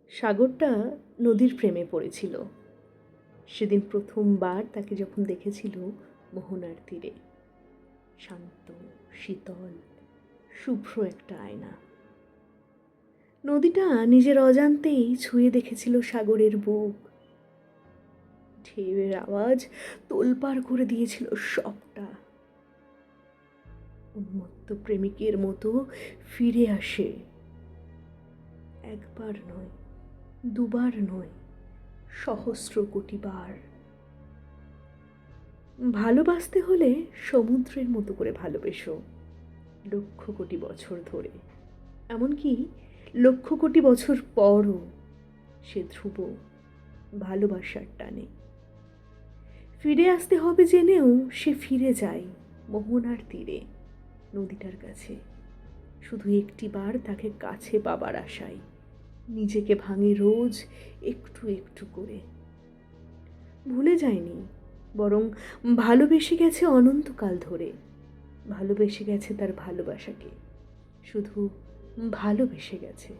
সাগরটা নদীর প্রেমে পড়েছিল। সেদিন প্রথমবার তাকে যখন দেখেছিল মোহনার তীরে। শান্ত, শীতল, শুভ্র একটা আয়না। নদীটা নিজের অজান্তেই ছুঁয়ে দেখেছিল সাগরের বুক। ঢেউয়ের আওয়াজ তোলপাড় করে দিয়েছিল সবটা। উন্মত্ত প্রেমিকের মতো ফিরে আসে। একবার নয়, দুবার নয়, সহস্র কোটি বার। ভালোবাসতে হলে সমুদ্রের মতো করে ভালোবেসো, লক্ষ কোটি বছর ধরে। এমনকি লক্ষ কোটি বছর পরও সে ধ্রুব ভালোবাসার টানে। ফিরে আসতে হবে জেনেও সে ফিরে যায় মোহনার তীরে, নদীটার কাছে, শুধু একটি বার তাকে কাছে পাবার আশায়। নিজেকে ভাঙে রোজ একটু একটু করে। ভুলে যায়নি, বরং ভালোবেসে গেছে অনন্তকাল ধরে। ভালোবেসে গেছে তার ভালোবাসাকে, শুধু ভালোবেসে গেছে।